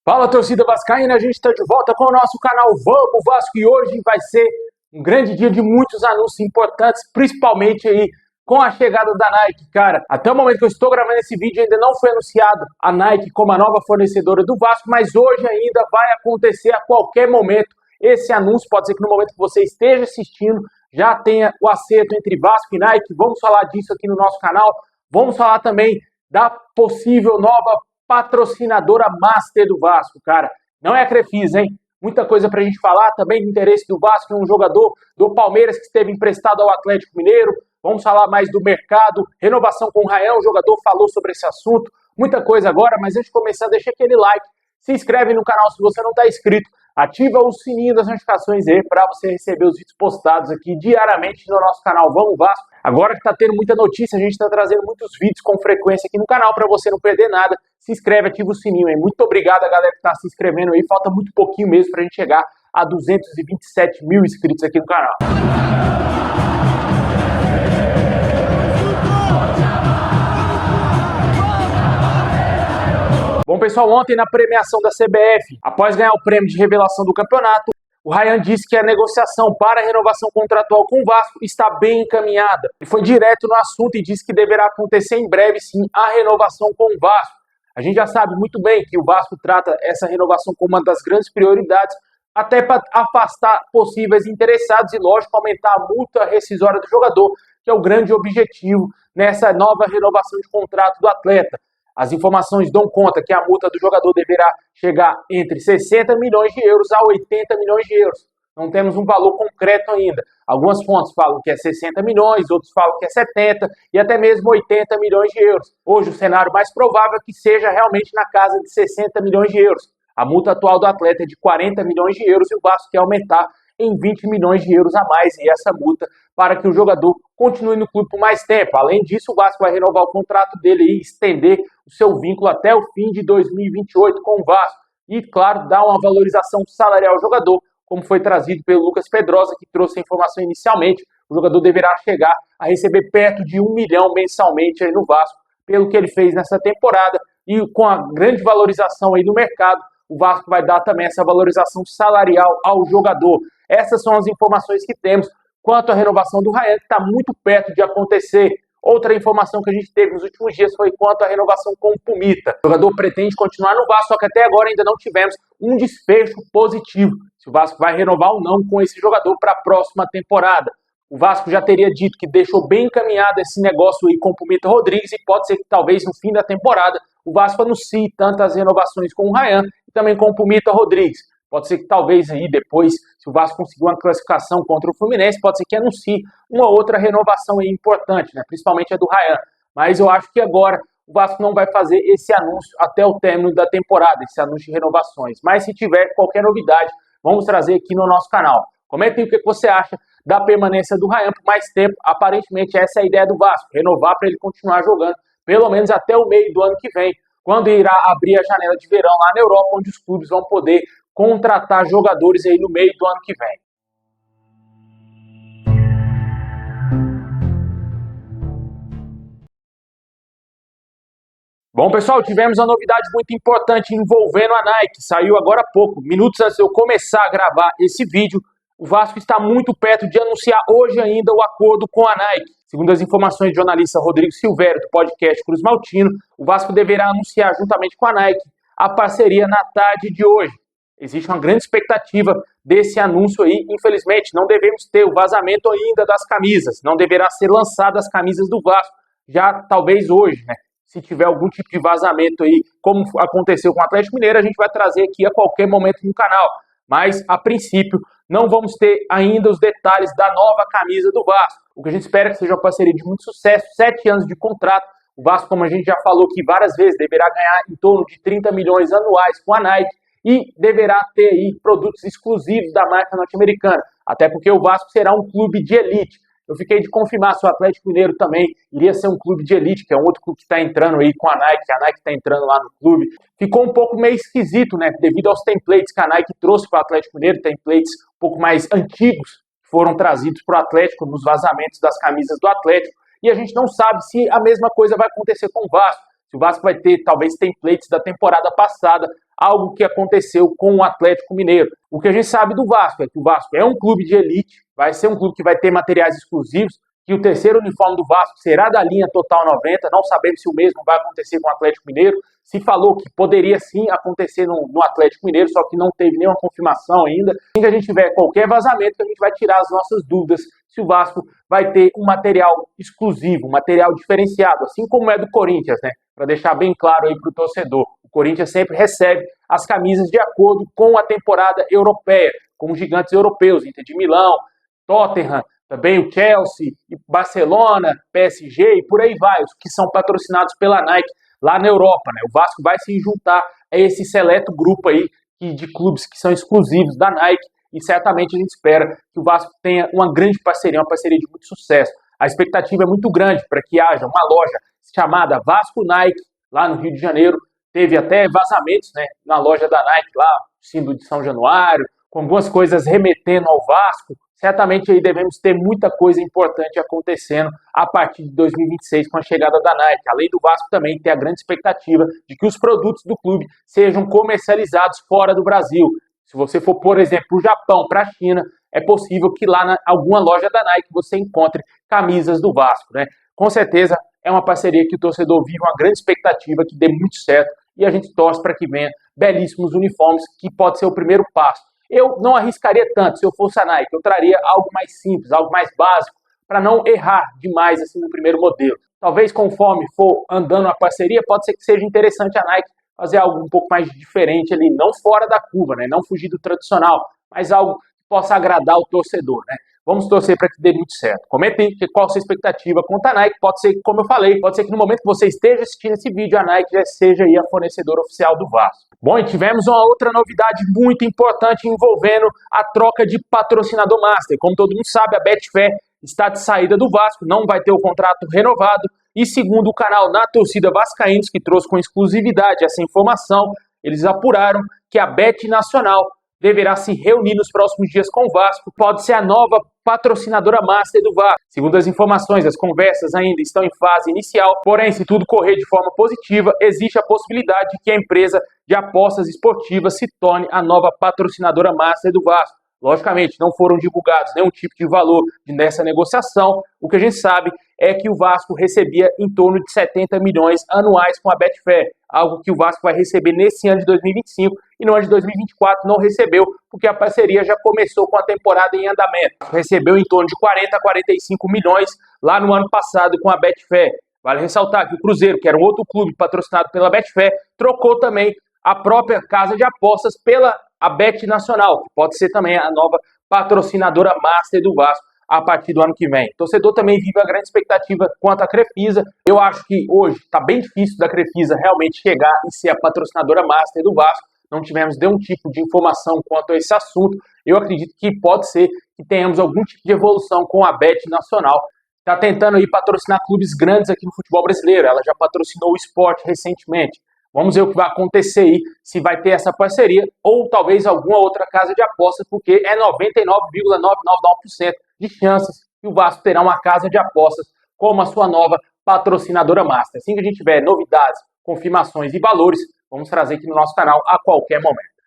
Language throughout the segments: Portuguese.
Fala, torcida vascaína, a gente está de volta com o nosso canal Vamos Vasco e hoje vai ser um grande dia de muitos anúncios importantes, principalmente aí com a chegada da Nike, cara. Até o momento que eu estou gravando esse vídeo ainda não foi anunciado a Nike como a nova fornecedora do Vasco, mas hoje ainda vai acontecer a qualquer momento esse anúncio. Pode ser que no momento que você esteja assistindo já tenha o acerto entre Vasco e Nike. Vamos falar disso aqui no nosso canal. Vamos falar também da possível nova patrocinadora master do Vasco, cara. Não é a Crefisa, hein? Muita coisa pra gente falar também do interesse do Vasco em um jogador do Palmeiras que esteve emprestado ao Atlético Mineiro. Vamos falar mais do mercado, renovação com o Ryan, o jogador falou sobre esse assunto. Muita coisa agora, mas antes de começar, deixa aquele like, se inscreve no canal se você não está inscrito, ativa o sininho das notificações aí para você receber os vídeos postados aqui diariamente no nosso canal Vamos Vasco. Agora que está tendo muita notícia, a gente está trazendo muitos vídeos com frequência aqui no canal para você não perder nada. Se inscreve, ativa o sininho aí. Muito obrigado a galera que está se inscrevendo aí. Falta muito pouquinho mesmo para a gente chegar a 227 mil inscritos aqui no canal. Bom, pessoal, ontem na premiação da CBF, após ganhar o prêmio de revelação do campeonato, o Ryan disse que a negociação para a renovação contratual com o Vasco está bem encaminhada. Ele foi direto no assunto e disse que deverá acontecer em breve, sim, a renovação com o Vasco. A gente já sabe muito bem que o Vasco trata essa renovação como uma das grandes prioridades, até para afastar possíveis interessados e, lógico, aumentar a multa rescisória do jogador, que é o grande objetivo nessa nova renovação de contrato do atleta. As informações dão conta que a multa do jogador deverá chegar entre 60 milhões de euros a 80 milhões de euros. Não temos um valor concreto ainda. Algumas fontes falam que é 60 milhões, outros falam que é 70 e até mesmo 80 milhões de euros. Hoje o cenário mais provável é que seja realmente na casa de 60 milhões de euros. A multa atual do atleta é de 40 milhões de euros e o Vasco quer aumentar em 20 milhões de euros a mais e essa multa para que o jogador continue no clube por mais tempo. Além disso, o Vasco vai renovar o contrato dele e estender o seu vínculo até o fim de 2028 com o Vasco. E, claro, dar uma valorização salarial ao jogador, como foi trazido pelo Lucas Pedrosa, que trouxe a informação inicialmente. O jogador deverá chegar a receber perto de 1 milhão mensalmente aí no Vasco, pelo que ele fez nessa temporada. E com a grande valorização aí no mercado, o Vasco vai dar também essa valorização salarial ao jogador. Essas são as informações que temos quanto à renovação do Ryan, que está muito perto de acontecer. Outra informação que a gente teve nos últimos dias foi quanto à renovação com o Pumita. O jogador pretende continuar no Vasco, só que até agora ainda não tivemos um desfecho positivo, se o Vasco vai renovar ou não com esse jogador para a próxima temporada. O Vasco já teria dito que deixou bem encaminhado esse negócio aí com o Pumita Rodrigues e pode ser que talvez no fim da temporada o Vasco anuncie tantas renovações com o Ryan e também com o Pumita Rodrigues. Pode ser que talvez aí depois, se o Vasco conseguir uma classificação contra o Fluminense, pode ser que anuncie uma outra renovação aí importante, né? Principalmente a do Ryan. Mas eu acho que agora o Vasco não vai fazer esse anúncio até o término da temporada, esse anúncio de renovações. Mas se tiver qualquer novidade, vamos trazer aqui no nosso canal. Comentem o que você acha da permanência do Ryan por mais tempo. Aparentemente essa é a ideia do Vasco, renovar para ele continuar jogando pelo menos até o meio do ano que vem, quando irá abrir a janela de verão lá na Europa, onde os clubes vão poder contratar jogadores aí no meio do ano que vem. Bom, pessoal, tivemos uma novidade muito importante envolvendo a Nike. Saiu agora há pouco, minutos antes de eu começar a gravar esse vídeo. O Vasco está muito perto de anunciar hoje ainda o acordo com a Nike. Segundo as informações do jornalista Rodrigo Silvério, do podcast Cruz Maltino, o Vasco deverá anunciar juntamente com a Nike a parceria na tarde de hoje. Existe uma grande expectativa desse anúncio aí. Infelizmente, não devemos ter o vazamento ainda das camisas. Não deverá ser lançado as camisas do Vasco, já talvez hoje, né? Se tiver algum tipo de vazamento aí, como aconteceu com o Atlético Mineiro, a gente vai trazer aqui a qualquer momento no canal. Mas, a princípio, não vamos ter ainda os detalhes da nova camisa do Vasco. O que a gente espera é que seja uma parceria de muito sucesso, 7 anos de contrato. O Vasco, como a gente já falou aqui várias vezes, deverá ganhar em torno de 30 milhões anuais com a Nike e deverá ter aí produtos exclusivos da marca norte-americana, até porque o Vasco será um clube de elite. Eu fiquei de confirmar se o Atlético Mineiro também iria ser um clube de elite, que é um outro clube que está entrando aí com a Nike está entrando lá no clube. Ficou um pouco meio esquisito, né, devido aos templates que a Nike trouxe para o Atlético Mineiro, templates um pouco mais antigos, que foram trazidos para o Atlético nos vazamentos das camisas do Atlético, e a gente não sabe se a mesma coisa vai acontecer com o Vasco. se o Vasco vai ter talvez templates da temporada passada, algo que aconteceu com o Atlético Mineiro. O que a gente sabe do Vasco é que o Vasco é um clube de elite, vai ser um clube que vai ter materiais exclusivos, que o terceiro uniforme do Vasco será da linha Total 90, não sabemos se o mesmo vai acontecer com o Atlético Mineiro. Se falou que poderia sim acontecer no Atlético Mineiro, só que não teve nenhuma confirmação ainda. Assim que a gente tiver qualquer vazamento, a gente vai tirar as nossas dúvidas se o Vasco vai ter um material exclusivo, um material diferenciado, assim como é do Corinthians, né? Para deixar bem claro aí para o torcedor. O Corinthians sempre recebe as camisas de acordo com a temporada europeia, com os gigantes europeus, Inter de Milão, Tottenham, também o Chelsea, Barcelona, PSG e por aí vai, os que são patrocinados pela Nike lá na Europa, né? O Vasco vai se juntar a esse seleto grupo aí de clubes que são exclusivos da Nike e certamente a gente espera que o Vasco tenha uma grande parceria, uma parceria de muito sucesso. A expectativa é muito grande para que haja uma loja chamada Vasco Nike lá no Rio de Janeiro. Teve até vazamentos, né, na loja da Nike lá, símbolo de São Januário, com algumas coisas remetendo ao Vasco. Certamente aí devemos ter muita coisa importante acontecendo a partir de 2026 com a chegada da Nike. Além do Vasco também ter a grande expectativa de que os produtos do clube sejam comercializados fora do Brasil. Se você for, por exemplo, para o Japão, para a China, é possível que lá em alguma loja da Nike você encontre camisas do Vasco, né? Com certeza é uma parceria que o torcedor vive uma grande expectativa, que dê muito certo e a gente torce para que venha belíssimos uniformes, que pode ser o primeiro passo. Eu não arriscaria tanto se eu fosse a Nike, eu traria algo mais simples, algo mais básico, para não errar demais assim no primeiro modelo. Talvez conforme for andando a parceria, pode ser que seja interessante a Nike fazer algo um pouco mais diferente ali, não fora da curva, né? Não fugir do tradicional, mas algo que possa agradar o torcedor, né? Vamos torcer para que dê muito certo. Comentem qual a sua expectativa quanto à Nike. Pode ser, como eu falei, pode ser que no momento que você esteja assistindo esse vídeo, a Nike já seja aí a fornecedora oficial do Vasco. Bom, e tivemos uma outra novidade muito importante envolvendo a troca de patrocinador master. Como todo mundo sabe, a Betfair está de saída do Vasco, não vai ter o contrato renovado. E segundo o canal Na Torcida Vascaínos, que trouxe com exclusividade essa informação, eles apuraram que a Bet Nacional deverá se reunir nos próximos dias com o Vasco, pode ser a nova patrocinadora master do Vasco. Segundo as informações, as conversas ainda estão em fase inicial, porém, se tudo correr de forma positiva, existe a possibilidade de que a empresa de apostas esportivas se torne a nova patrocinadora master do Vasco. Logicamente, não foram divulgados nenhum tipo de valor nessa negociação. O que a gente sabe é que o Vasco recebia em torno de 70 milhões anuais com a Betfair, algo que o Vasco vai receber nesse ano de 2025 e no ano de 2024 não recebeu, porque a parceria já começou com a temporada em andamento. Recebeu em torno de 40 a 45 milhões lá no ano passado com a Betfair. Vale ressaltar que o Cruzeiro, que era um outro clube patrocinado pela Betfair, trocou também a própria casa de apostas pela a Bet Nacional, que pode ser também a nova patrocinadora master do Vasco a partir do ano que vem. O torcedor também vive uma grande expectativa quanto à Crefisa. Eu acho que hoje está bem difícil da Crefisa realmente chegar e ser a patrocinadora master do Vasco. Não tivemos nenhum tipo de informação quanto a esse assunto. Eu acredito que pode ser que tenhamos algum tipo de evolução com a Bet Nacional. Está tentando aí patrocinar clubes grandes aqui no futebol brasileiro. Ela já patrocinou o Sport recentemente. Vamos ver o que vai acontecer aí, se vai ter essa parceria ou talvez alguma outra casa de apostas, porque é 99,999% de chances que o Vasco terá uma casa de apostas como a sua nova patrocinadora master. Assim que a gente tiver novidades, confirmações e valores, vamos trazer aqui no nosso canal a qualquer momento.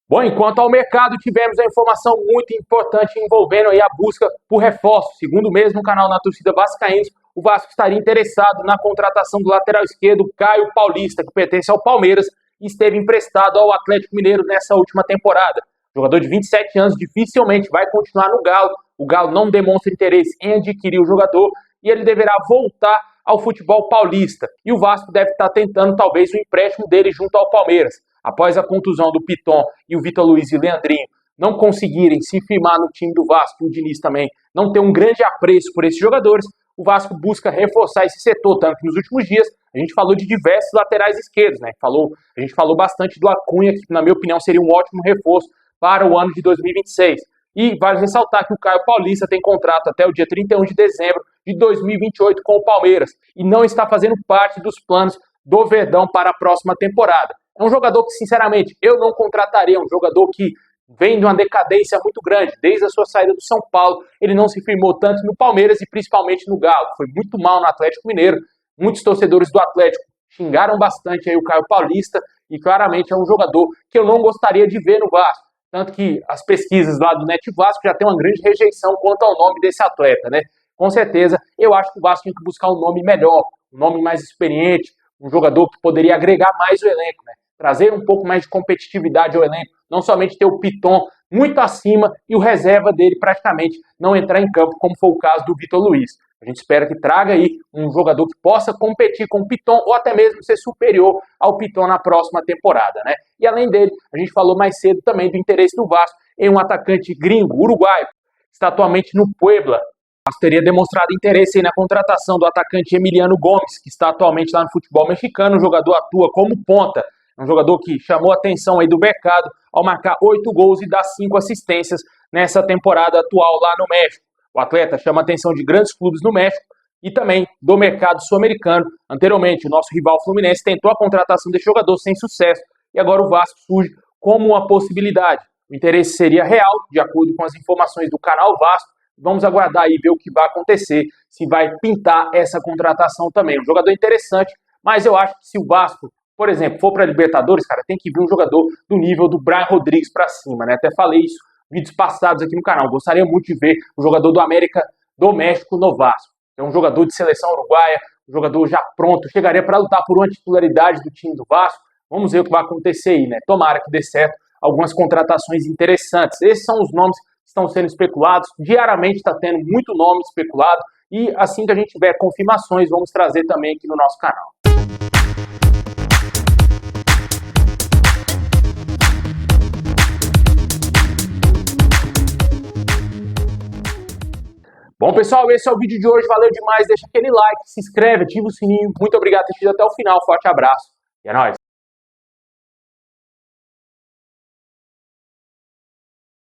Bom, enquanto ao mercado, tivemos a informação muito importante envolvendo aí a busca por reforço. Segundo o mesmo canal Na Torcida Vascaínos, o Vasco estaria interessado na contratação do lateral esquerdo Caio Paulista, que pertence ao Palmeiras e esteve emprestado ao Atlético Mineiro nessa última temporada. O jogador de 27 anos dificilmente vai continuar no Galo. O Galo não demonstra interesse em adquirir o jogador e ele deverá voltar ao futebol paulista. E o Vasco deve estar tentando talvez o empréstimo dele junto ao Palmeiras. Após a contusão do Piton e o Vitor Luiz e o Leandrinho não conseguirem se firmar no time do Vasco, e o Diniz também não ter um grande apreço por esses jogadores, o Vasco busca reforçar esse setor, tanto que nos últimos dias a gente falou de diversos laterais esquerdos, né? A gente falou bastante do Acunha, que na minha opinião seria um ótimo reforço para o ano de 2026. E vale ressaltar que o Caio Paulista tem contrato até o dia 31 de dezembro de 2028 com o Palmeiras e não está fazendo parte dos planos do Verdão para a próxima temporada. É um jogador que, sinceramente, eu não contrataria, um jogador que vem de uma decadência muito grande. Desde a sua saída do São Paulo, ele não se firmou tanto no Palmeiras e principalmente no Galo. Foi muito mal no Atlético Mineiro. Muitos torcedores do Atlético xingaram bastante aí o Caio Paulista e claramente é um jogador que eu não gostaria de ver no Vasco. Tanto que as pesquisas lá do Net Vasco já tem uma grande rejeição quanto ao nome desse atleta, né? Com certeza, eu acho que o Vasco tem que buscar um nome melhor, um nome mais experiente, um jogador que poderia agregar mais o elenco, né? Trazer um pouco mais de competitividade ao elenco, não somente ter o Piton muito acima e o reserva dele praticamente não entrar em campo, como foi o caso do Vitor Luiz. A gente espera que traga aí um jogador que possa competir com o Piton ou até mesmo ser superior ao Piton na próxima temporada, né? E além dele, a gente falou mais cedo também do interesse do Vasco em um atacante gringo, uruguaio, que está atualmente no Puebla. O Vasco teria demonstrado interesse aí na contratação do atacante Emiliano Gomes, que está atualmente lá no futebol mexicano. O jogador atua como ponta, é um jogador que chamou a atenção aí do mercado ao marcar 8 gols e dar 5 assistências nessa temporada atual lá no México. O atleta chama a atenção de grandes clubes no México e também do mercado sul-americano. Anteriormente, o nosso rival Fluminense tentou a contratação desse jogador sem sucesso e agora o Vasco surge como uma possibilidade. O interesse seria real, de acordo com as informações do canal Vasco. Vamos aguardar e ver o que vai acontecer, se vai pintar essa contratação também. Um jogador interessante, mas eu acho que se o Vasco, por exemplo, for para a Libertadores, cara, tem que vir um jogador do nível do Brian Rodrigues para cima, né? Até falei isso em vídeos passados aqui no canal. Gostaria muito de ver o jogador do América do México no Vasco. É um jogador de seleção uruguaia, um jogador já pronto, chegaria para lutar por uma titularidade do time do Vasco. Vamos ver o que vai acontecer aí, né? Tomara que dê certo algumas contratações interessantes. Esses são os nomes que estão sendo especulados. Diariamente está tendo muito nome especulado e assim que a gente tiver confirmações, vamos trazer também aqui no nosso canal. Bom, pessoal, esse é o vídeo de hoje. Valeu demais. Deixa aquele like, se inscreve, ativa o sininho. Muito obrigado por ter assistido até o final. Forte abraço e é nóis.